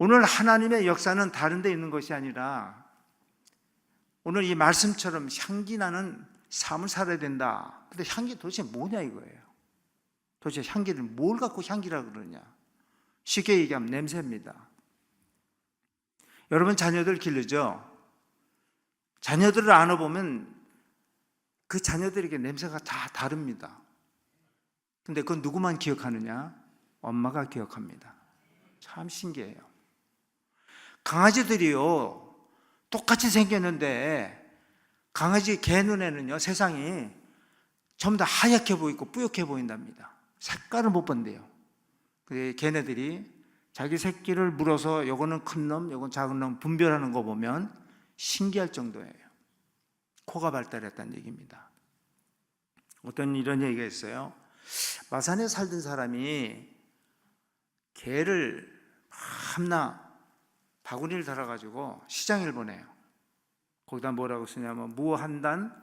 오늘 하나님의 역사는 다른 데 있는 것이 아니라 오늘 이 말씀처럼 향기 나는 삶을 살아야 된다. 근데 향기 도대체 뭐냐 이거예요. 도대체 향기를 뭘 갖고 향기라고 그러냐. 쉽게 얘기하면 냄새입니다. 여러분 자녀들 기르죠? 자녀들을 안아보면 그 자녀들에게 냄새가 다 다릅니다. 근데 그건 누구만 기억하느냐? 엄마가 기억합니다. 참 신기해요. 강아지들이요, 똑같이 생겼는데 강아지 개 눈에는요, 세상이 전부 다 하얗게 보이고 뿌옇게 보인답니다. 색깔을 못 본대요. 걔네들이 자기 새끼를 물어서 요거는 큰 놈, 요건 작은 놈 분별하는 거 보면 신기할 정도예요. 코가 발달했다는 얘기입니다. 어떤 이런 얘기가 있어요. 마산에 살던 사람이 개를 밤낮 바구니를 달아가지고 시장을 보내요. 거기다 뭐라고 쓰냐면 무 한 단,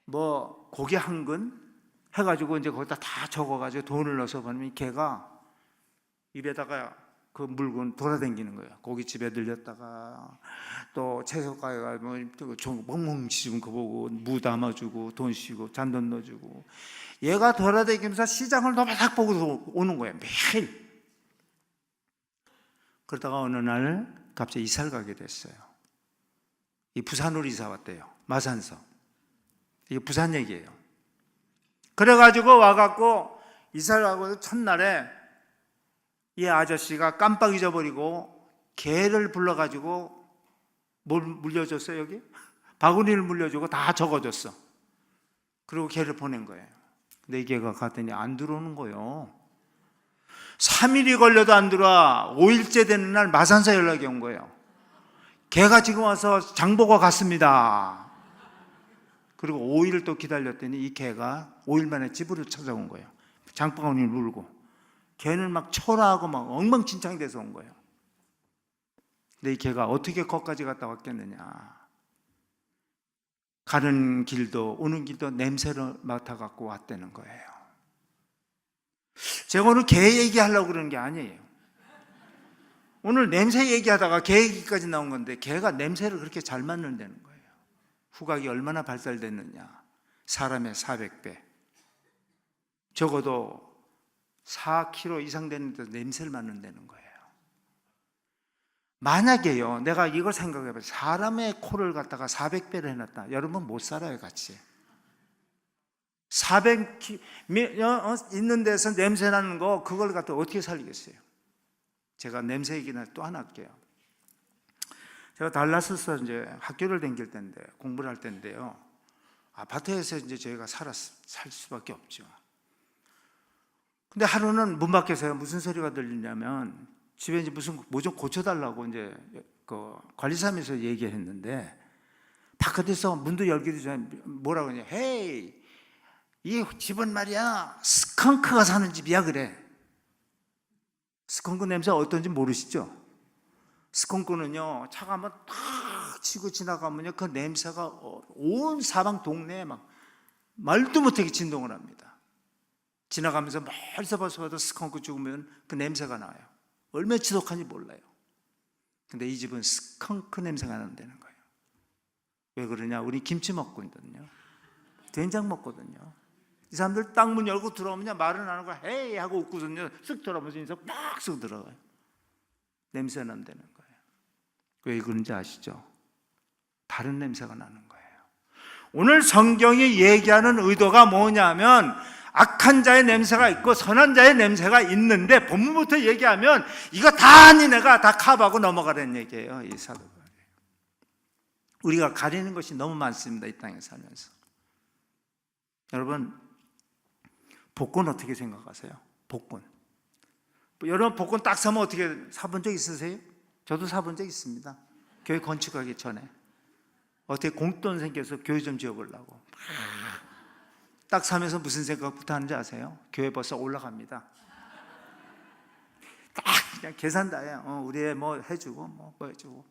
뭐 고기 한 근 해가지고 이제 거기다 다 적어가지고 돈을 넣어서 보면 개가 입에다가 그 물건 돌아다니는 거예요. 고깃집에 들렸다가 또 채소가게 가면 멍멍 씹은 거 보고 무 담아주고 돈 씌고 잔돈 넣어주고 얘가 돌아다니면서 시장을 노바닥 보고 오는 거예요. 매일. 그러다가 어느 날 갑자기 이사를 가게 됐어요. 이 부산으로 이사 왔대요. 마산서. 이게 부산 얘기예요. 그래가지고 와갖고 이사를 가고 첫날에 이 아저씨가 깜빡 잊어버리고 개를 불러가지고 뭘 물려줬어요 여기? 바구니를 물려주고 다 적어줬어. 그리고 개를 보낸 거예요. 근데 이 개가 갔더니 안 들어오는 거예요. 3일이 걸려도 안 들어와. 5일째 되는 날 마산서 연락이 온 거예요. 개가 지금 와서 장보고 갔습니다. 그리고 5일을 또 기다렸더니 이 개가 5일 만에 집으로 찾아온 거예요. 장바구니를 물고. 개는 막 초라하고 막 엉망진창이 돼서 온 거예요. 근데 이 개가 어떻게 거기까지 갔다 왔겠느냐. 가는 길도 오는 길도 냄새를 맡아갖고 왔다는 거예요. 제가 오늘 개 얘기하려고 그러는 게 아니에요. 오늘 냄새 얘기하다가 개 얘기까지 나온 건데 개가 냄새를 그렇게 잘 맡는다는 거예요. 후각이 얼마나 발달됐느냐. 사람의 400배. 적어도 4kg 이상 되는 데서 냄새를 맡는다는 거예요. 만약에요, 내가 이걸 생각해봐요. 사람의 코를 갖다가 400배를 해놨다. 여러분 못 살아요, 같이. 400 있는 데서 냄새 나는 거, 그걸 갖다 어떻게 살리겠어요? 제가 냄새 얘기는 또 하나 할게요. 제가 달라스에서 이제 학교를 다닐 때인데, 공부를 할 때인데요. 아파트에서 이제 저희가 살 수밖에 없죠. 근데 하루는 문 밖에서 무슨 소리가 들리냐면 집에 이제 뭐 좀 고쳐달라고 이제 그 관리사무소에서 얘기를 했는데 바깥에서 문도 열기도 전에 뭐라고 하냐. 헤이, 이 집은 말이야 스컹크가 사는 집이야 그래. 스컹크 냄새 어떤지 모르시죠? 스컹크는요 차가 한번 탁 치고 지나가면요 그 냄새가 온 사방 동네에 막 말도 못하게 진동을 합니다. 지나가면서 멀리서 봐도 스컹크 죽으면 그 냄새가 나요. 얼마나 지독한지 몰라요. 근데 이 집은 스컹크 냄새가 난다는 거예요. 왜 그러냐? 우리 김치 먹고 있거든요. 된장 먹거든요. 이 사람들 딱 문 열고 들어오면 말은 안 하고 헤이 하고 웃고서는요 쓱 돌아보면서 인사 막 쓱 들어가요. 냄새 난다는 거예요. 왜 그런지 아시죠? 다른 냄새가 나는 거예요. 오늘 성경이 얘기하는 의도가 뭐냐면 악한 자의 냄새가 있고 선한 자의 냄새가 있는데 본문부터 얘기하면 이거 다 니네가 다 커버하고 넘어가라는 얘기예요. 이 사도가. 우리가 가리는 것이 너무 많습니다. 이 땅에 살면서. 여러분 복권 어떻게 생각하세요? 복권. 여러분 복권 딱 사면 어떻게 사본 적 있으세요? 저도 사본 적 있습니다. 교회 건축하기 전에 어떻게 공돈 생겨서 교회 좀 지어보려고 딱 사면서 무슨 생각부터 하는지 아세요? 교회 벌써 올라갑니다. 딱 그냥 계산 다 해요. 우리 애 뭐 해주고 뭐 해주고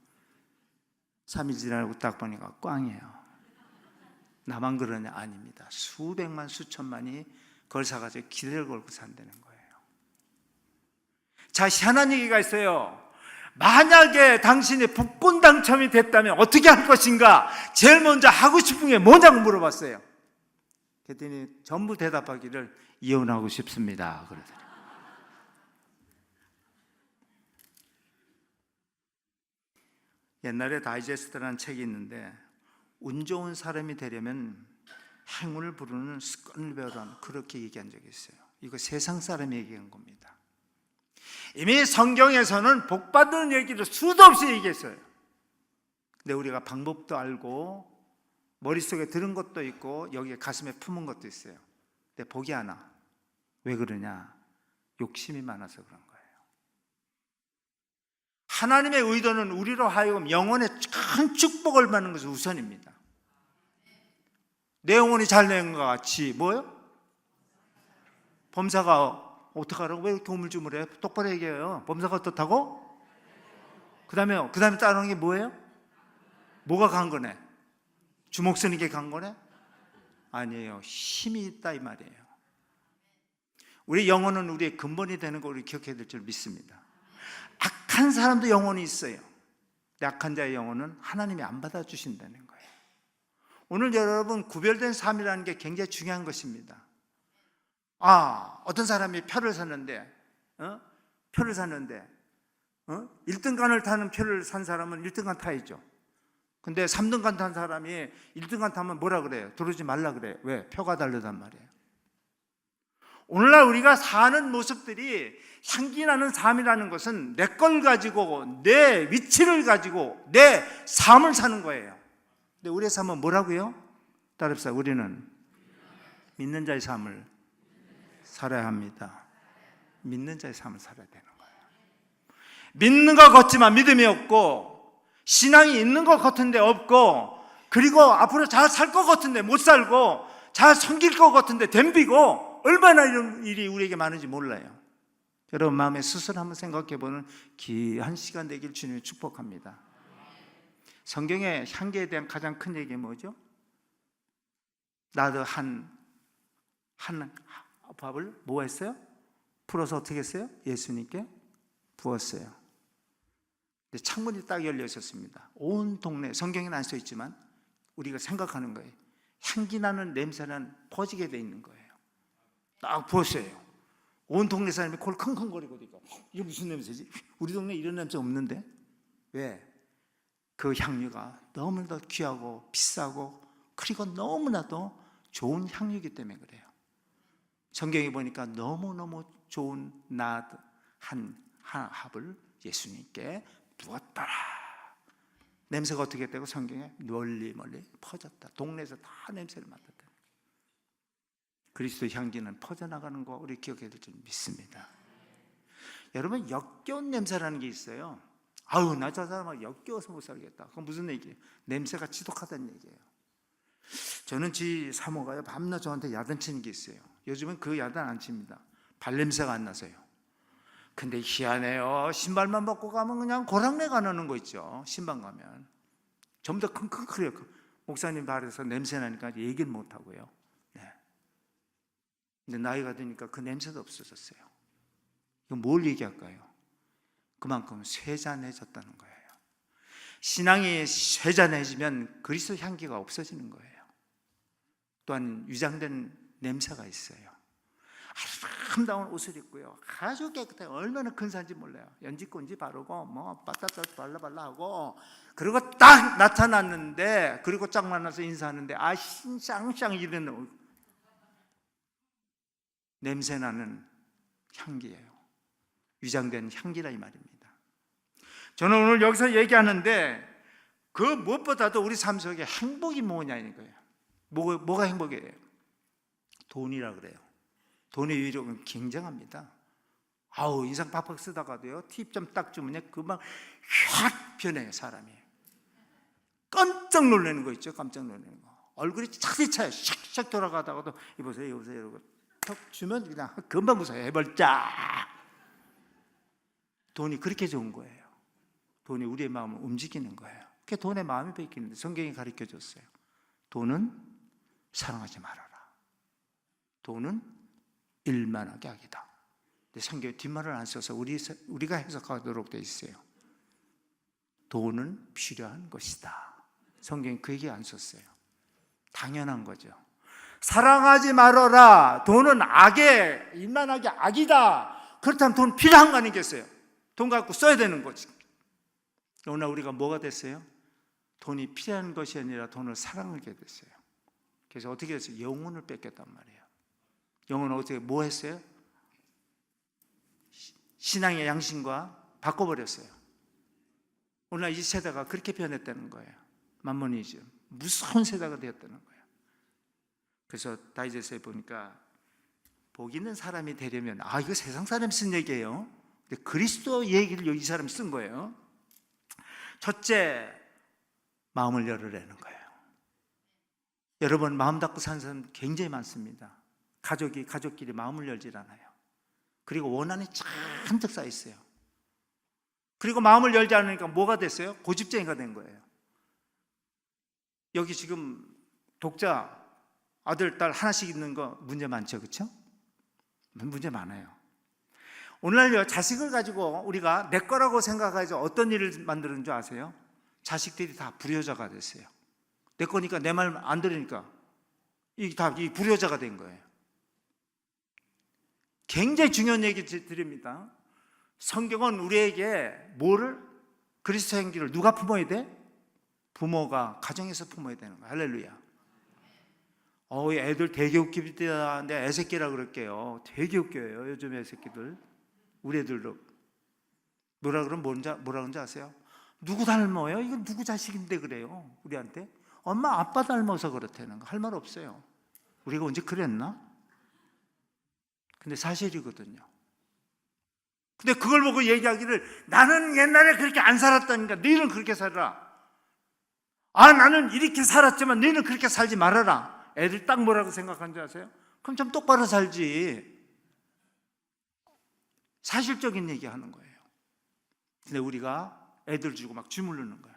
3일 지나고 딱 보니까 꽝이에요. 나만 그러냐? 아닙니다. 수백만 수천만이 그걸 사가지고 기대를 걸고 산다는 거예요. 자, 희한한 얘기가 있어요. 만약에 당신이 복권 당첨이 됐다면 어떻게 할 것인가? 제일 먼저 하고 싶은 게 뭐냐고 물어봤어요. 그랬더니 전부 대답하기를 이혼하고 싶습니다. 그러더라고요. 옛날에 다이제스트라는 책이 있는데 운 좋은 사람이 되려면 행운을 부르는 습관을 배우라는 그렇게 얘기한 적이 있어요. 이거 세상 사람이 얘기한 겁니다. 이미 성경에서는 복 받는 얘기를 수도 없이 얘기했어요. 근데 우리가 방법도 알고 머릿속에 들은 것도 있고 여기에 가슴에 품은 것도 있어요. 근데 복이 안 와. 왜 그러냐? 욕심이 많아서 그런 거예요. 하나님의 의도는 우리로 하여금 영혼의 큰 축복을 받는 것이 우선입니다. 내 영혼이 잘 된 것 같이 뭐요? 범사가 어떡하라고? 왜 이렇게 우물쭈물해? 똑바로 얘기해요. 범사가 어떻다고? 그 다음에 따르는 게 뭐예요? 뭐가 간 거네? 주먹 쓰는 게 간 거네? 아니에요. 힘이 있다 이 말이에요. 우리 영혼은 우리의 근본이 되는 걸 우리 기억해야 될 줄 믿습니다. 악한 사람도 영혼이 있어요. 약한 자의 영혼은 하나님이 안 받아주신다는 거예요. 오늘 여러분 구별된 삶이라는 게 굉장히 중요한 것입니다. 어떤 사람이 표를 샀는데 1등간을 타는 표를 산 사람은 1등간 타야죠. 근데 3등간 탄 사람이 1등간 타면 뭐라 그래요? 들어오지 말라 그래요. 왜? 표가 다르단 말이에요. 오늘날 우리가 사는 모습들이 향기 나는 삶이라는 것은 내 걸 가지고 내 위치를 가지고 내 삶을 사는 거예요. 근데 우리의 삶은 뭐라고요? 따릅시다. 우리는 믿는 자의 삶을 살아야 합니다. 믿는 자의 삶을 살아야 되는 거예요. 믿는 것 같지만 믿음이 없고 신앙이 있는 것 같은데 없고 그리고 앞으로 잘 살 것 같은데 못 살고 잘 섬길 것 같은데 덤비고 얼마나 이런 일이 우리에게 많은지 몰라요. 여러분 마음에 스스로 한번 생각해보는 귀한 시간 되길 주님이 축복합니다. 성경의 향기에 대한 가장 큰 얘기가 뭐죠? 나도 한 밥을 뭐 했어요? 풀어서 어떻게 했어요? 예수님께 부었어요. 창문이 딱 열려 있었습니다. 온 동네, 성경에는 안 써 있지만 우리가 생각하는 거예요. 향기 나는 냄새는 퍼지게 돼 있는 거예요. 딱 부었어요. 온 동네 사람이 코를 킁킁거리고 이게 무슨 냄새지? 우리 동네 이런 냄새 없는데? 왜? 그 향유가 너무나도 귀하고 비싸고 그리고 너무나도 좋은 향유이기 때문에 그래요. 성경에 보니까 너무너무 좋은 한 합을 예수님께 부었더라. 냄새가 어떻게 되고 성경에 멀리 퍼졌다. 동네에서 다 냄새를 맡았다. 그리스도 향기는 퍼져나가는 거 우리 기억해야 될 줄 믿습니다. 여러분 역겨운 냄새라는 게 있어요. 나 저 사람하고 역겨워서 못 살겠다. 그건 무슨 얘기예요? 냄새가 지독하다는 얘기예요. 저는 지 사모가요 밤낮 저한테 야단치는 게 있어요. 요즘은 그 야단 안 칩니다. 발냄새가 안 나서요. 근데 희한해요. 신발만 벗고 가면 그냥 고랑내가 나는 거 있죠. 신방 가면 전부 다 킁킁거려요. 목사님 발에서 냄새 나니까 얘기는 못 하고요. 근데 나이가 드니까 그 냄새도 없어졌어요. 이거 뭘 얘기할까요? 그만큼 쇠잔해졌다는 거예요. 신앙이 쇠잔해지면 그리스도 향기가 없어지는 거예요. 또한 위장된 냄새가 있어요. 아름다운 옷을 입고요. 아주 깨끗하게 얼마나 근사한지 몰라요. 연지꼰지 바르고 빠따따 발라발라 하고 그리고 딱 나타났는데 그리고 짝 만나서 인사하는데 샹샹 이러는 냄새나는 향기예요. 위장된 향기라 이 말입니다. 저는 오늘 여기서 얘기하는데 그 무엇보다도 우리 삶 속에 행복이 뭐냐는 거예요. 뭐가 행복이에요? 돈이라 그래요. 돈의 위력은 굉장합니다. 인상 팍팍 쓰다가도요 팁 좀 딱 주면 금방 확 변해요. 사람이 깜짝 놀라는 거 있죠. 깜짝 놀라는 거. 얼굴이 차디차요. 샥샥 돌아가다가도 이보세요 이러고 턱 주면 그냥 금방 무서워요. 해벌짝. 돈이 그렇게 좋은 거예요. 돈이 우리의 마음을 움직이는 거예요. 그게 돈의 마음이 베끼는데 성경이 가르쳐줬어요. 돈은 사랑하지 말아라. 돈은 일만하게 악이다. 근데 성경에 뒷말을 안 써서 우리가 해석하도록 돼 있어요. 돈은 필요한 것이다. 성경이 그 얘기 안 썼어요. 당연한 거죠. 사랑하지 말아라. 돈은 악의, 인간에게 악이다. 그렇다면 돈 필요한 거 아니겠어요? 돈 갖고 써야 되는 거지. 오늘 우리가 뭐가 됐어요? 돈이 필요한 것이 아니라 돈을 사랑하게 됐어요. 그래서 어떻게 했어요? 영혼을 뺏겼단 말이에요. 영혼은 어떻게 뭐 했어요? 신앙의 양심과 바꿔버렸어요. 오늘 이 세대가 그렇게 변했다는 거예요. 만몬이즘, 무서운 세대가 되었다는 거예요. 그래서 다이제스트에 보니까 복 있는 사람이 되려면, 이거 세상 사람이 쓴 얘기예요. 근데 그리스도 얘기를 이 사람이 쓴 거예요. 첫째, 마음을 열으라는 거예요. 여러분, 마음 닫고 사는 사람 굉장히 많습니다. 가족끼리 마음을 열질 않아요. 그리고 원한이 잔뜩 쌓여 있어요. 그리고 마음을 열지 않으니까 뭐가 됐어요? 고집쟁이가 된 거예요. 여기 지금 독자 아들, 딸 하나씩 있는 거 문제 많죠, 그렇죠? 문제 많아요. 오늘날요, 자식을 가지고 우리가 내 거라고 생각해서 어떤 일을 만드는 줄 아세요? 자식들이 다 불효자가 됐어요. 내 거니까, 내 말 안 들으니까 이 불효자가 된 거예요. 굉장히 중요한 얘기 드립니다. 성경은 우리에게 뭐를, 그리스도 행기를 누가 품어야 돼? 부모가 가정에서 품어야 되는 거예요. 할렐루야. 애들 되게 웃깁니다. 내가 애새끼라 그럴게요. 되게 웃겨요, 요즘 애새끼들. 우리 애들도 뭐라 그러는지 아세요? 누구 닮아요? 이건 누구 자식인데 그래요, 우리한테? 엄마 아빠 닮아서 그렇다는 거. 할 말 없어요. 우리가 언제 그랬나? 근데 사실이거든요. 근데 그걸 보고 얘기하기를, 나는 옛날에 그렇게 안 살았다니까 너희는 그렇게 살아라. 나는 이렇게 살았지만 너희는 그렇게 살지 말아라. 애들 딱 뭐라고 생각하는지 아세요? 그럼 좀 똑바로 살지. 사실적인 얘기하는 거예요. 근데 우리가 애들 주고 막 주물르는 거야.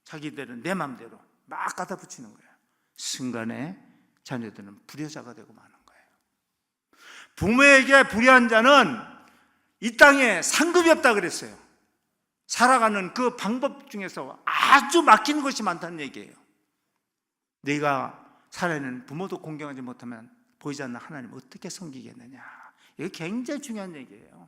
자기들은 내 맘대로 막 갖다 붙이는 거예요. 순간에 자녀들은 불효자가 되고 마는 거예요. 부모에게 불의한 자는 이 땅에 상급이 없다 그랬어요. 살아가는 그 방법 중에서 아주 막히는 것이 많다는 얘기예요. 네가 살아있는 부모도 공경하지 못하면 보이지 않는 하나님 어떻게 섬기겠느냐. 이게 굉장히 중요한 얘기예요.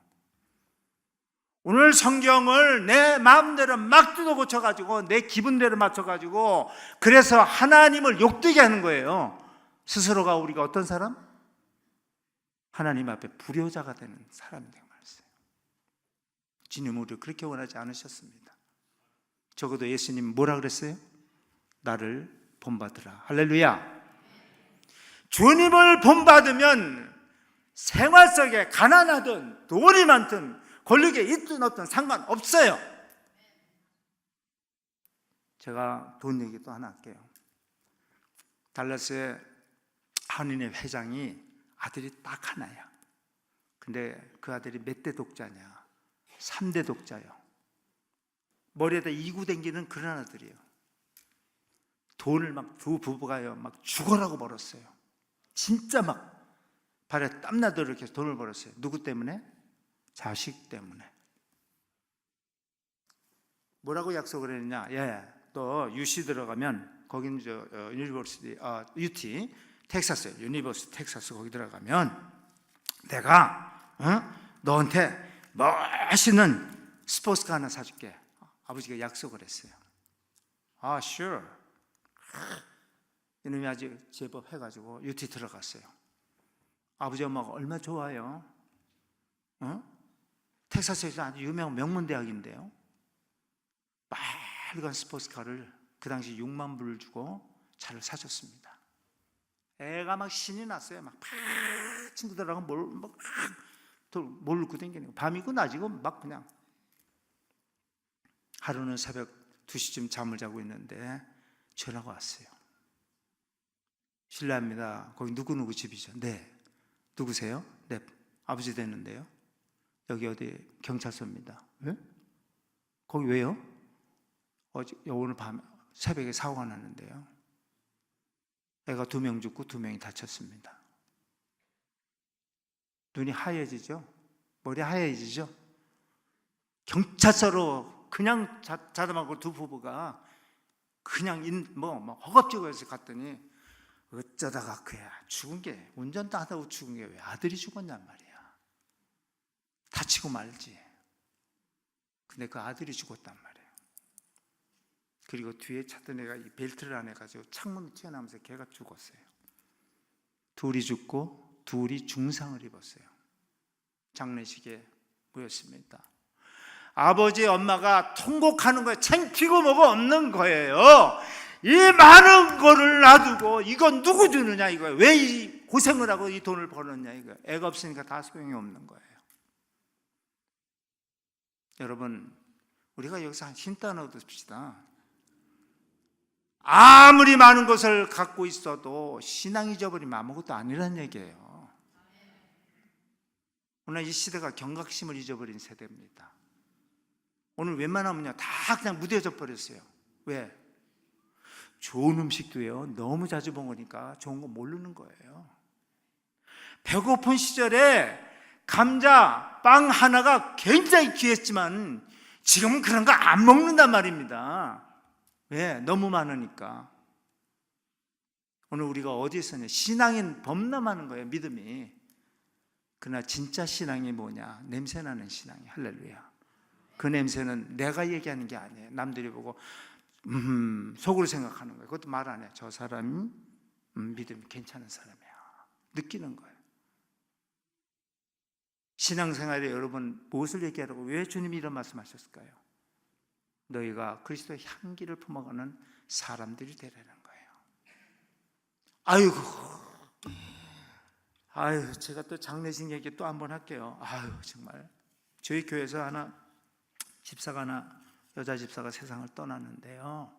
오늘 성경을 내 마음대로 막 뜯어 고쳐가지고 내 기분대로 맞춰가지고 그래서 하나님을 욕되게 하는 거예요. 스스로가 우리가 어떤 사람? 하나님 앞에 불효자가 되는 사람이 되고 말았어요. 주님 우리를 그렇게 원하지 않으셨습니다. 적어도 예수님 뭐라 그랬어요? 나를 본받으라. 할렐루야. 주님을 본받으면 생활 속에 가난하든 돈이 많든 권력에 있든 없든 상관없어요. 제가 돈 얘기도 하나 할게요. 달라스의 한인회 회장이 아들이 딱 하나야. 근데 그 아들이 몇 대 독자냐? 3대 독자요. 머리에다 이구 댕기는 그런 아들이에요. 돈을 막 두 부부가요 막 죽어라고 벌었어요. 진짜 막 발에 땀나도록 이렇게 돈을 벌었어요. 누구 때문에? 자식 때문에. 뭐라고 약속을 했느냐? 또 UC 들어가면 거기는 유니버시티 UT 텍사스 유니버시티 텍사스 거기 들어가면 내가 너한테 멋있는 스포츠카 하나 사줄게. 아버지가 약속을 했어요. sure. 이놈이 아직 제법 해가지고 UT 들어갔어요. 아버지 엄마가 얼마나 좋아요. 텍사스에서 아주 유명한 명문대학인데요. 빨간 스포츠카를 그 당시 6만 불을 주고 차를 사줬습니다. 애가 막 신이 났어요. 막 친구들하고 뭘 넣고 댕기는 거. 밤이고 낮이고 막 그냥. 하루는 새벽 2시쯤 잠을 자고 있는데 전화가 왔어요. 실례합니다. 거기 누구누구 집이죠? 네. 누구세요? 네. 아버지 되는데요. 여기 어디 경찰서입니다. 왜? 거기 왜요? 오늘 밤 새벽에 사고가 났는데요. 애가 2명 죽고 2명이 다쳤습니다. 눈이 하얘지죠? 머리 하얘지죠? 경찰서로 그냥 자담하고 두 부부가 그냥 허겁지겁해서 갔더니 어쩌다가 그야 죽은 게, 운전도 하다고 죽은 게 왜 아들이 죽었냔 말이야. 다치고 말지. 근데 그 아들이 죽었단 말이에요. 그리고 뒤에 찾던 애가 이 벨트를 안 해가지고 창문을 튀어나오면서 걔가 죽었어요. 둘이 죽고 둘이 중상을 입었어요. 장례식에 모였습니다. 아버지 엄마가 통곡하는 거예요. 창피고 뭐가 없는 거예요. 이 많은 거를 놔두고 이건 누구 주느냐 이거예요. 왜 이 고생을 하고 이 돈을 벌었냐 이거예요. 애가 없으니까 다 소용이 없는 거예요. 여러분, 우리가 여기서 힘 따 얻읍시다. 아무리 많은 것을 갖고 있어도 신앙 잊어버리면 아무것도 아니란 얘기예요. 오늘 이 시대가 경각심을 잊어버린 세대입니다. 오늘 웬만하면요 다 그냥 무뎌져 버렸어요. 왜? 좋은 음식도요 너무 자주 먹으니까 좋은 거 모르는 거예요. 배고픈 시절에 감자 빵 하나가 굉장히 귀했지만 지금은 그런 거 안 먹는단 말입니다. 왜? 너무 많으니까. 오늘 우리가 어디에 서냐? 신앙인 범람하는 거예요. 믿음이. 그러나 진짜 신앙이 뭐냐? 냄새나는 신앙이. 할렐루야. 그 냄새는 내가 얘기하는 게 아니에요. 남들이 보고 속으로 생각하는 거예요. 그것도 말 안 해. 저 사람이 믿음이 괜찮은 사람이야. 느끼는 거예요. 신앙생활에 여러분 무엇을 얘기하라고 왜 주님이 이런 말씀하셨을까요? 너희가 그리스도의 향기를 품어가는 사람들이 되라는 거예요. 아유, 제가 또 장례식 얘기 또 한번 할게요. 아유, 정말 저희 교회에서 여자 집사가 세상을 떠났는데요.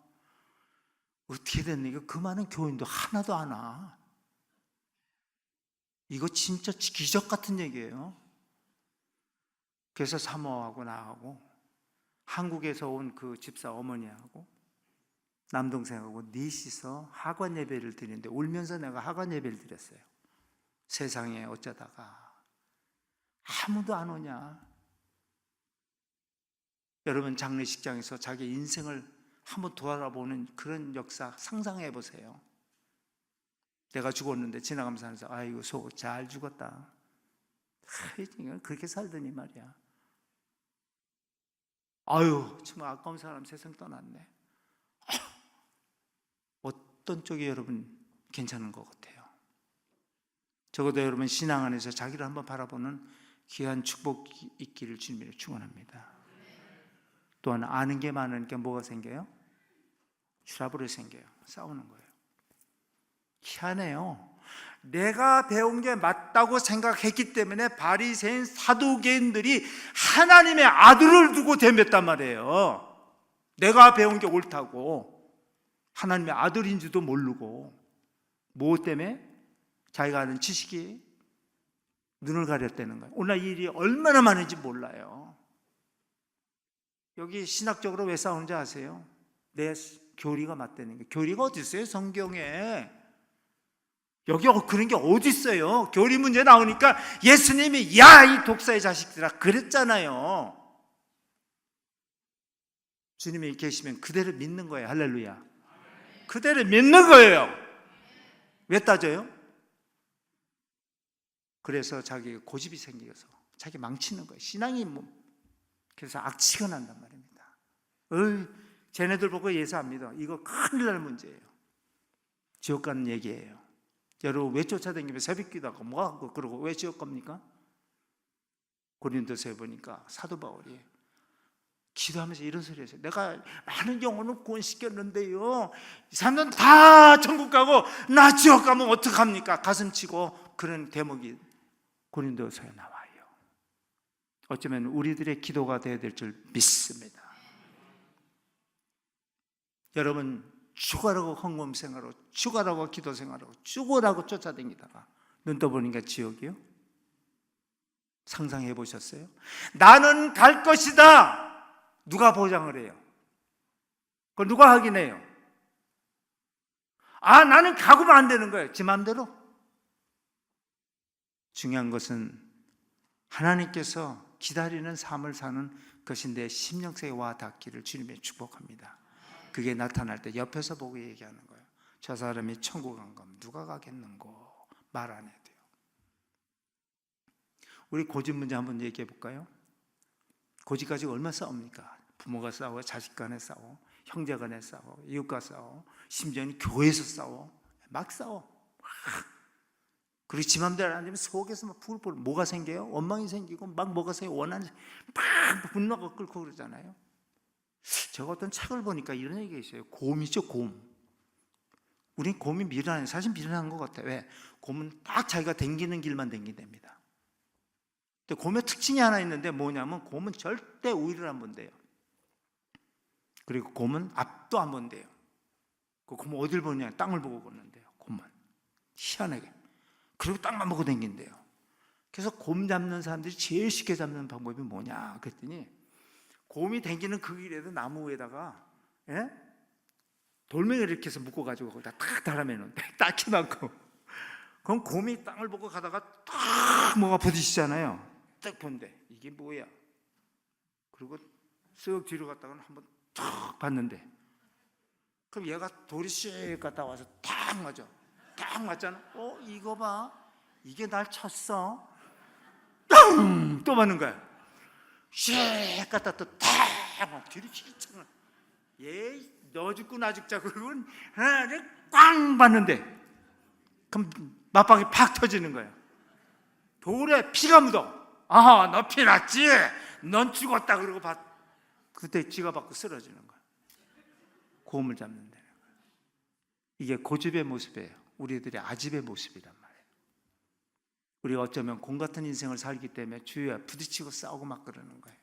어떻게 됐니? 그 많은 교인도 하나도 안 와. 이거 진짜 기적 같은 얘기예요. 그래서 사모하고 나하고 한국에서 온 그 집사 어머니하고 남동생하고 넷이서 하관 예배를 드리는데 울면서 내가 하관 예배를 드렸어요. 세상에 어쩌다가 아무도 안 오냐. 여러분 장례식장에서 자기 인생을 한번 돌아보는 그런 역사 상상해 보세요. 내가 죽었는데 지나가면서 하면서 아이고 잘 죽었다. 그렇게 살더니 말이야. 아유 정말 아까운 사람 세상 떠났네. 어떤 쪽이 여러분 괜찮은 것 같아요? 적어도 여러분 신앙 안에서 자기를 한번 바라보는 귀한 축복이 있기를 주님으로 축원합니다. 또한 아는 게 많으니까 뭐가 생겨요? 트러블이 생겨요. 싸우는 거예요. 희한해요. 내가 배운 게 맞다고 생각했기 때문에 바리새인 사두개인들이 하나님의 아들을 두고 덤볐단 말이에요. 내가 배운 게 옳다고. 하나님의 아들인지도 모르고. 뭐 때문에? 자기가 아는 지식이 눈을 가렸다는 거예요. 오늘 이 일이 얼마나 많은지 몰라요. 여기 신학적으로 왜 싸우는지 아세요? 내 교리가 맞다는 거예요. 교리가 어디 있어요? 성경에. 여기 그런 게 어디 있어요? 교리 문제 나오니까 예수님이 야 이 독사의 자식들아 그랬잖아요. 주님이 계시면 그대로 믿는 거예요. 할렐루야. 그대로 믿는 거예요. 왜 따져요? 그래서 자기 고집이 생겨서 자기 망치는 거예요. 신앙이 그래서 악취가 난단 말입니다. 쟤네들 보고 예수 안 믿어. 이거 큰일 날 문제예요. 지옥 가는 얘기예요. 여러분 왜 쫓아다니면 새벽기도 하고 뭐하고 그러고 왜 지옥 갑니까? 고린도서에 보니까 사도 바울이 기도하면서 이런 소리 했어요. 내가 많은 영혼을 구원시켰는데요 이 사람들은 다 천국 가고 나 지옥 가면 어떡합니까? 가슴 치고 그런 대목이 고린도서에 나와요. 어쩌면 우리들의 기도가 되어야 될 줄 믿습니다. 여러분 죽어라고 헌금 생활하고 죽어라고 기도 생활하고 죽어라고 쫓아다니다가 눈 떠보니까 지옥이요? 상상해 보셨어요? 나는 갈 것이다. 누가 보장을 해요? 그걸 누가 확인해요? 나는 가고만 안 되는 거예요. 지 마음대로. 중요한 것은 하나님께서 기다리는 삶을 사는 그것이 내 심령속에 와 닿기를 주님의 축복합니다. 그게 나타날 때 옆에서 보고 얘기하는 거예요. 저 사람이 천국 간 거면 누가 가겠는고 말 안 해도 돼요. 우리 고집 문제 한번 얘기해 볼까요? 고집 가지고 얼마나 싸웁니까? 부모가 싸워, 자식 간에 싸워, 형제 간에 싸워, 이웃과 싸워, 심지어는 교회에서 싸워. 막 싸워. 그리고 지 맘대로 안 되면 속에서 막 불 뭐가 생겨요? 원망이 생기고 막 뭐가 생겨 원하는 막 분노가 끓고 그러잖아요. 제가 어떤 책을 보니까 이런 얘기가 있어요. 곰이죠, 곰. 우린 곰이 미련해요. 사실 미련한 것 같아요. 왜? 곰은 딱 자기가 댕기는 길만 댕긴답니다. 근데 곰의 특징이 하나 있는데 뭐냐면 곰은 절대 우위를 안 본대요. 그리고 곰은 앞도 안 본대요. 그 곰은 어딜 보냐? 땅을 보고 걷는데요. 곰은 희한하게. 그리고 땅만 보고 댕긴대요. 그래서 곰 잡는 사람들이 제일 쉽게 잡는 방법이 뭐냐 그랬더니 곰이 댕기는 그 길에도 나무 위에다가 돌멩이를 이렇게 해서 묶어가지고 거기다 탁 달아매는데 딱히 많고, 그럼 곰이 땅을 보고 가다가 딱 뭐가 부딪히잖아요. 딱 본데 이게 뭐야? 그리고 쓱 뒤로 갔다가 한번 탁 봤는데, 그럼 얘가 돌이 씩 갔다 와서 딱 맞아. 딱 맞잖아. 이거 봐. 이게 날 쳤어. 또 맞는 거야. 씩 갔다 또 탁 뒤로 치잖아. 얘 너 죽고 나 죽자. 그러고 하나를 꽝 봤는데, 그럼 맞박이 팍 터지는 거야. 돌에 피가 묻어. 아하, 너 피 났지? 넌 죽었다. 그러고 그때 지가 받고 쓰러지는 거야. 곰을 잡는다는 거야. 이게 고집의 모습이에요. 우리들의 아집의 모습이란 말이에요. 우리가 어쩌면 곰 같은 인생을 살기 때문에 주위에 부딪히고 싸우고 막 그러는 거예요.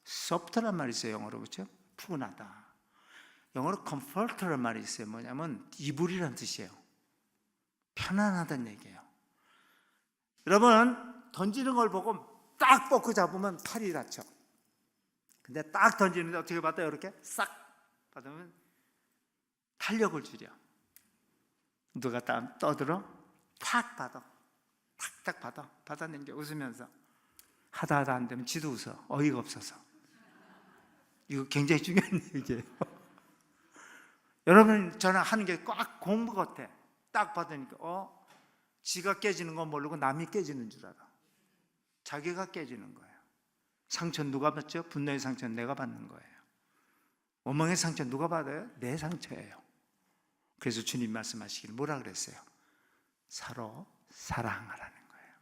soft란 말이 있어요, 영어로. 그렇죠? 푸근하다. 영어로 comfort란 말이 있어요. 뭐냐면 이불이란 뜻이에요. 편안하다는 얘기예요. 여러분, 던지는 걸 보고 딱 뻗고 잡으면 팔이 다쳐. 근데 딱 던지는데 어떻게 받아요? 이렇게 싹 받으면 탄력을 주려. 누가 딱 떠들어? 탁 받아. 탁탁 받아낸 게 웃으면서 하다 안 되면 지도 웃어. 어이가 없어서. 이거 굉장히 중요한 얘기예요. 여러분, 저는 하는 게 꽉 공부 같아. 딱 받으니까 지가 깨지는 건 모르고 남이 깨지는 줄 알아. 자기가 깨지는 거예요. 상처는 누가 받죠? 분노의 상처는 내가 받는 거예요. 원망의 상처는 누가 받아요? 내 상처예요. 그래서 주님 말씀하시길 뭐라 그랬어요? 서로 사랑하라는 거예요.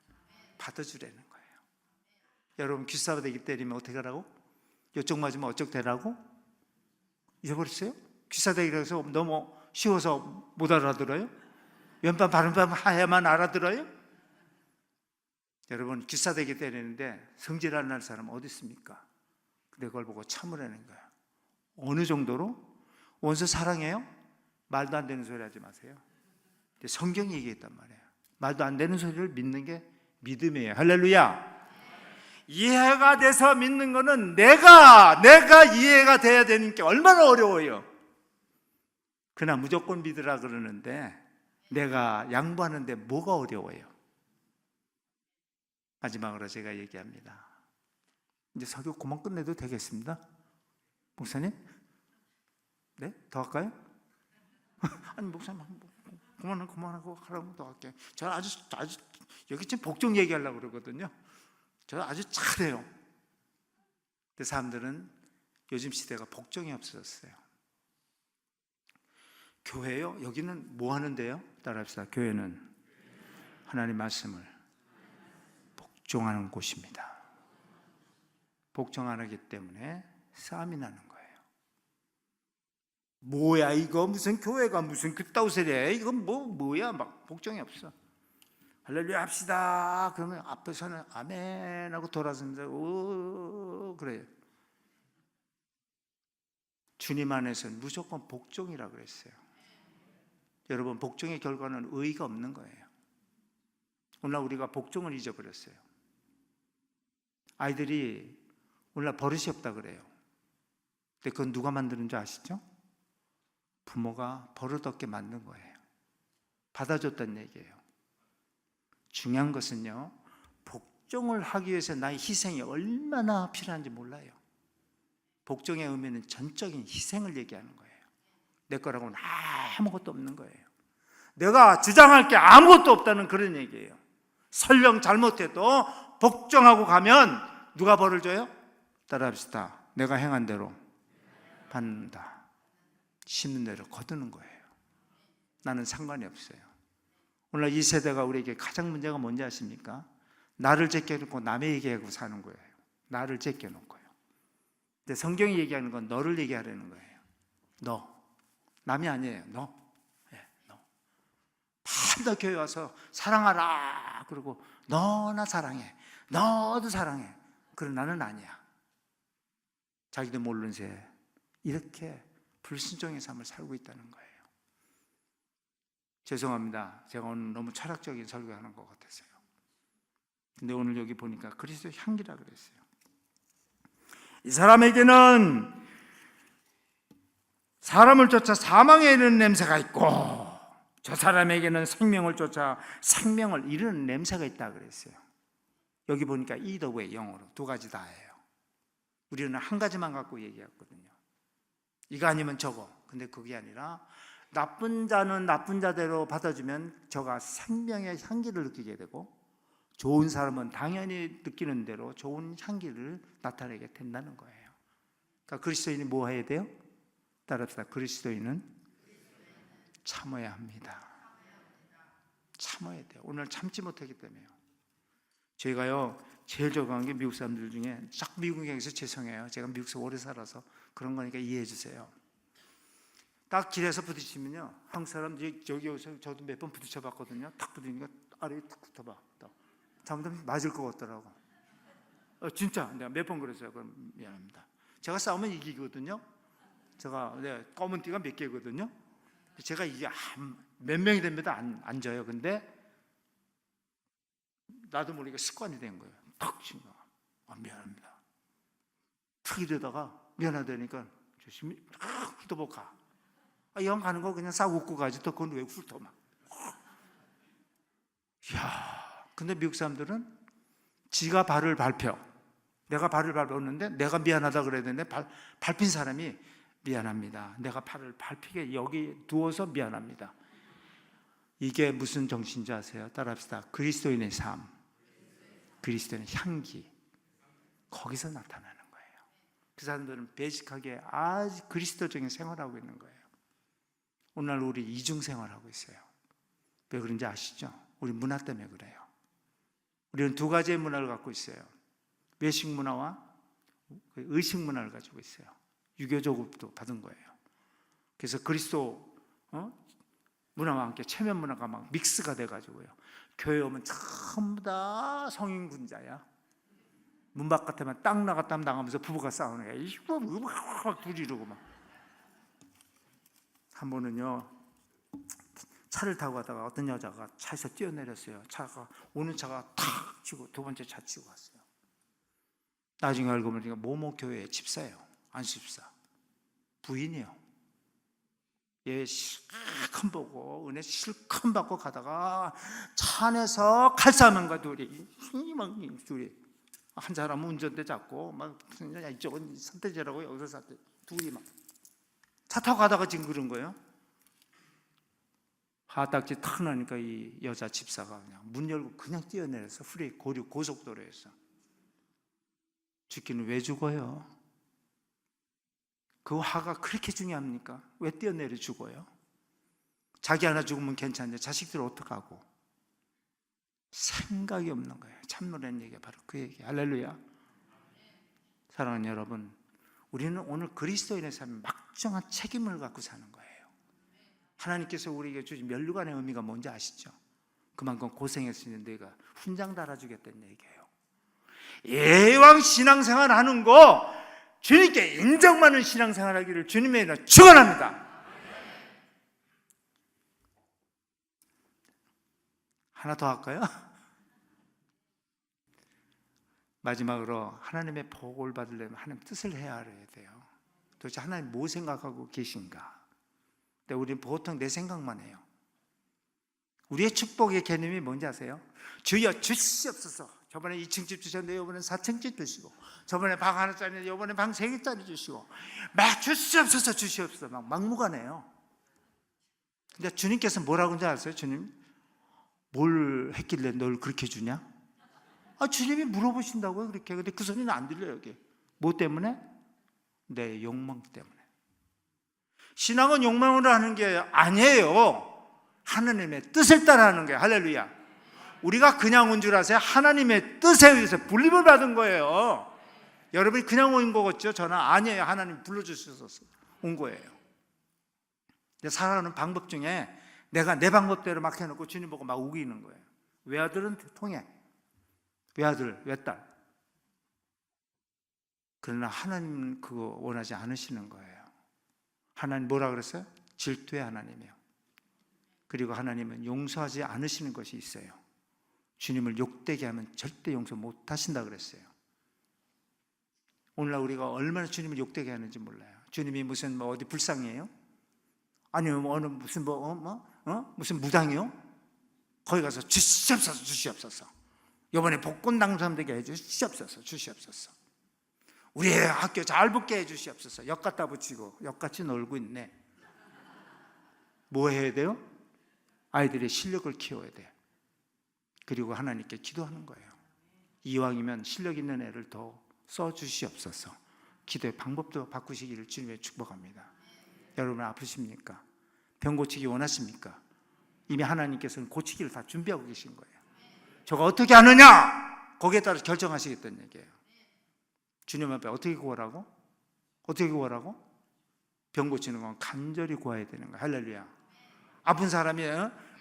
받아주라는 거예요. 여러분, 귀싸대기 때리면 어떻게 하라고? 이쪽 맞으면 어쪽 되라고? 잊어버렸어요? 귀싸대기라고 해서 너무 쉬워서 못 알아들어요? 왼밤 바른밤 하야만 알아들어요? 여러분, 귀싸대기 때리는데 성질안 날 사람 어디 있습니까? 근데 그걸 보고 참으라는 거예요. 어느 정도로? 원수 사랑해요? 말도 안 되는 소리 하지 마세요. 성경이 얘기했단 말이에요. 말도 안 되는 소리를 믿는 게 믿음이에요. 할렐루야. 이해가 돼서 믿는 거는 내가 이해가 돼야 되는 게 얼마나 어려워요. 그러나 무조건 믿으라 그러는데 내가 양보하는데 뭐가 어려워요? 마지막으로 제가 얘기합니다. 이제 설교 그만 끝내도 되겠습니다. 목사님? 네? 더 할까요? 아니, 목사님 그만하고 하라고 더 할게요. 저 아주 여기 지금 복종 얘기하려고 그러거든요. 저 아주 잘해요. 근데 사람들은 요즘 시대가 복종이 없어졌어요. 교회요? 여기는 뭐 하는데요? 따라합시다. 교회는 하나님 말씀을 복종하는 곳입니다. 복종 안 하기 때문에 싸움이 나는 거예요. 뭐야 이거, 무슨 교회가 무슨 그따위 소리야. 이건 뭐야, 막 복종이 없어. 할렐루야 합시다. 그러면 앞에서는 아멘 하고 돌아서면서 그래요. 주님 안에서는 무조건 복종이라고 그랬어요. 여러분, 복종의 결과는 의의가 없는 거예요. 오늘날 우리가 복종을 잊어버렸어요. 아이들이 오늘날 버릇이 없다 그래요. 근데 그건 누가 만드는 줄 아시죠? 부모가 버릇 없게 만든 거예요. 받아줬다는 얘기예요. 중요한 것은요, 복종을 하기 위해서 나의 희생이 얼마나 필요한지 몰라요. 복종의 의미는 전적인 희생을 얘기하는 거예요. 내 거라고는 아무것도 없는 거예요. 내가 주장할 게 아무것도 없다는 그런 얘기예요. 설령 잘못해도 복종하고 가면 누가 벌을 줘요? 따라합시다. 내가 행한 대로 받는다. 심는 대로 거두는 거예요. 나는 상관이 없어요. 오늘 이 세대가 우리에게 가장 문제가 뭔지 아십니까? 나를 제껴놓고 남의 얘기하고 사는 거예요. 나를 제껴놓고요. 근데 성경이 얘기하는 건 너를 얘기하려는 거예요. 너. 남이 아니에요. 너. 네, 너. 밤다 교회 와서 사랑하라. 그러고 너나 사랑해. 너도 사랑해. 그런 나는 아니야. 자기도 모르는 새 이렇게 불순종의 삶을 살고 있다는 거예요. 죄송합니다. 제가 오늘 너무 철학적인 설교하는 것 같았어요. 근데 오늘 여기 보니까 그리스도 향기라 그랬어요. 이 사람에게는 사람을 쫓아 사망에 이르는 냄새가 있고 저 사람에게는 생명을 쫓아 생명을 이루는 냄새가 있다 그랬어요. 여기 보니까 either way, 영어로 두 가지 다예요. 우리는 한 가지만 갖고 얘기했거든요. 이거 아니면 저거. 근데 그게 아니라 나쁜 자는 나쁜 자대로 받아주면 저가 생명의 향기를 느끼게 되고 좋은 사람은 당연히 느끼는 대로 좋은 향기를 나타내게 된다는 거예요. 그러니까 그리스도인이 뭐 해야 돼요? 따라합시다. 그리스도인은 참아야 합니다. 참아야 돼요. 오늘 참지 못하기 때문에요. 저희가요 제일 좋아하는 게 미국 사람들 중에 딱 미국에서 죄송해요. 제가 미국에서 오래 살아서 그런 거니까 이해해 주세요. 딱 길에서 부딪히면요 한국 사람 여기 오서 저도 몇 번 부딪혀 봤거든요. 탁 부딪히니까 아래에 탁 붙어봐. 잘못하면 맞을 것 같더라고. 진짜 내가 몇 번 그랬어요. 그럼 미안합니다. 제가 싸우면 이기거든요. 제가 검은 띠가 몇 개거든요. 제가 이게 몇 명이 됩니다. 안 져요. 근데 나도 모르게 습관이 된 거예요. 탁 치는 거. 미안합니다. 탁 이러다가 미안하다니까 조심히 훑어보고 가. 영 가는 거 그냥 싹 웃고 가지. 또 그건 왜 훑어 막. 이야. 근데 미국 사람들은 지가 발을 밟혀. 내가 발을 밟았는데 내가 미안하다 그래야 되는데 밟힌 사람이 미안합니다. 내가 발을 밟히게 여기 두어서 미안합니다. 이게 무슨 정신인지 아세요? 따라합시다. 그리스도인의 삶, 그리스도인의 향기, 거기서 나타나는 거예요. 그 사람들은 베이직하게 아주 그리스도적인 생활하고 있는 거예요. 오늘 우리 이중생활하고 있어요. 왜 그런지 아시죠? 우리 문화 때문에 그래요. 우리는 두 가지의 문화를 갖고 있어요. 외식 문화와 의식 문화를 가지고 있어요. 유교적으로도 받은 거예요. 그래서 그리스도 문화와 함께 체면 문화가 막 믹스가 돼가지고요. 교회 오면 전부 다 성인군자야. 문 바깥에만 딱 나갔다 나가면서 부부가 싸우는 거야. 이거 막 둘이 이러고 막. 한 번은요 차를 타고 가다가 어떤 여자가 차에서 뛰어내렸어요. 차가 오는 차가 탁 치고 두 번째 차 치고 갔어요. 나중에 알고 보니까 모모 교회의 집사예요. 안수집사 부인이요. 얘 실컷 보고 은혜 실컷 받고 가다가 차 안에서 칼싸움과 둘이 한 사람은 운전대 잡고 막 이쪽은 선대제라고 여기서 선대 둘이 막 차 타고 가다가 지금 그런 거예요. 하딱지 탁 나니까 이 여자 집사가 그냥 문 열고 그냥 뛰어내려서 고속도로에서 죽기는 왜 죽어요? 그 화가 그렇게 중요합니까? 왜 뛰어내려 죽어요? 자기 하나 죽으면 괜찮은데 자식들 어떡하고? 생각이 없는 거예요. 참노래는 얘기가 바로 그 얘기. 할렐루야. 사랑하는 여러분, 우리는 오늘 그리스도인의 삶에 막중한 책임을 갖고 사는 거예요. 하나님께서 우리에게 주신 면류관의 의미가 뭔지 아시죠? 그만큼 고생했으니 내가 훈장 달아주겠다는 얘기예요. 예왕 신앙생활 하는 거 주님께 인정받는 신앙생활 하기를 주님의 이름으로 축원합니다. 하나 더 할까요? 마지막으로 하나님의 복을 받으려면 하나님 뜻을 헤아려야 돼요. 도대체 하나님 뭐 생각하고 계신가? 근데 우리는 보통 내 생각만 해요. 우리의 축복의 개념이 뭔지 아세요? 주여 주시옵소서. 저번에 2층 집 주셨는데 이번엔 4층 집 주시고, 저번에 방 하나짜리 이번에 방 3개짜리 주시고, 막 주시옵소서 주시옵소서 막 막무가내요. 근데 주님께서 뭐라고 하는지 아세요? 주님 뭘 했길래 널 그렇게 주냐? 주님이 물어보신다고요 그렇게. 근데 그 소리는 안 들려요. 여기 뭐 때문에? 내 욕망 때문에. 신앙은 욕망으로 하는 게 아니에요. 하나님의 뜻을 따라하는 거예요. 할렐루야. 우리가 그냥 온 줄 아세요? 하나님의 뜻에 의해서 불림을 받은 거예요. 여러분이 그냥 온 거겠죠? 저는 아니에요. 하나님 불러주셔서 온 거예요. 살아가는 방법 중에 내가 내 방법대로 막 해놓고 주님 보고 막 우기는 거예요. 외아들은 통해, 외아들, 외딸. 그러나 하나님은 그거 원하지 않으시는 거예요. 하나님 뭐라 그랬어요? 질투의 하나님이에요. 그리고 하나님은 용서하지 않으시는 것이 있어요. 주님을 욕되게 하면 절대 용서 못 하신다 그랬어요. 오늘날 우리가 얼마나 주님을 욕되게 하는지 몰라요. 주님이 무슨 어디 불쌍해요? 아니면 어느 무슨 무슨 무당이요? 거기 가서 주시옵소서 주시옵소서. 이번에 복권 당첨되게 해주시옵소서 주시옵소서. 우리 학교 잘 붙게 해주시옵소서. 역 갖다 붙이고 역같이 놀고 있네. 뭐 해야 돼요? 아이들의 실력을 키워야 돼요. 그리고 하나님께 기도하는 거예요. 이왕이면 실력 있는 애를 더 써주시옵소서. 기도의 방법도 바꾸시기를 주님의 축복합니다. 여러분 아프십니까? 병 고치기 원하십니까? 이미 하나님께서는 고치기를 다 준비하고 계신 거예요. 저가 어떻게 하느냐? 거기에 따라 결정하시겠다는 얘기예요. 주님 앞에 어떻게 구하라고? 어떻게 구하라고? 병 고치는 건 간절히 구해야 되는 거예요. 할렐루야. 아픈 사람이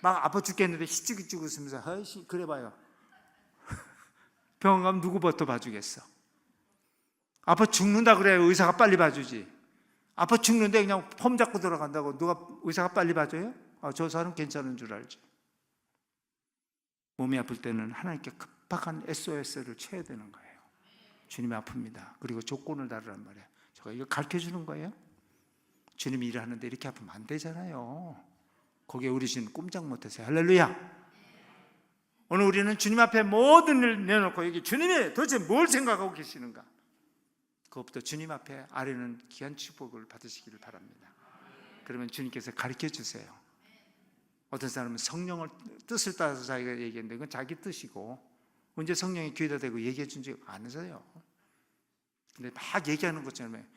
막 아파 죽겠는데 희죽희죽 웃으면서 그래 봐요. 병원 가면 누구부터 봐주겠어? 아파 죽는다 그래요. 의사가 빨리 봐주지. 아파 죽는데 그냥 폼 잡고 들어간다고 누가 의사가 빨리 봐줘요? 저 사람 괜찮은 줄 알지. 몸이 아플 때는 하나님께 급박한 SOS를 쳐야 되는 거예요. 주님이 아픕니다. 그리고 조건을 다르란 말이에요. 제가 이거 가르쳐주는 거예요. 주님이 일하는데 이렇게 아프면 안 되잖아요. 거기에 우리 주님 꼼짝 못하세요. 할렐루야. 오늘 우리는 주님 앞에 모든 일을 내놓고 여기 주님이 도대체 뭘 생각하고 계시는가? 그것부터 주님 앞에 아뢰는 귀한 축복을 받으시기를 바랍니다. 그러면 주님께서 가르쳐 주세요. 어떤 사람은 성령을 뜻을 따라서 자기가 얘기했는데 그건 자기 뜻이고, 언제 성령이 귀에다 대고 얘기해 준 적 안 해서요. 근데 막 얘기하는 것처럼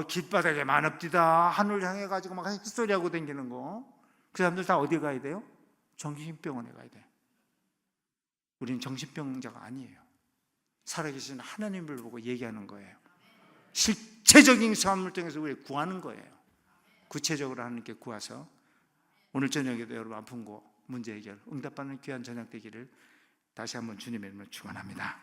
길바닥에 만업디다 하늘 향해 가지고 막 헛소리하고 다니는 거, 그 사람들 다 어디 가야 돼요? 정신병원에 가야 돼요. 우리는 정신병자가 아니에요. 살아계신 하나님을 보고 얘기하는 거예요. 실체적인 삶을 통해서 우리 구하는 거예요. 구체적으로 하나님께 구해서 오늘 저녁에도 여러분 아픈 거 문제 해결 응답받는 귀한 저녁 되기를 다시 한번 주님의 이름으로 축원합니다.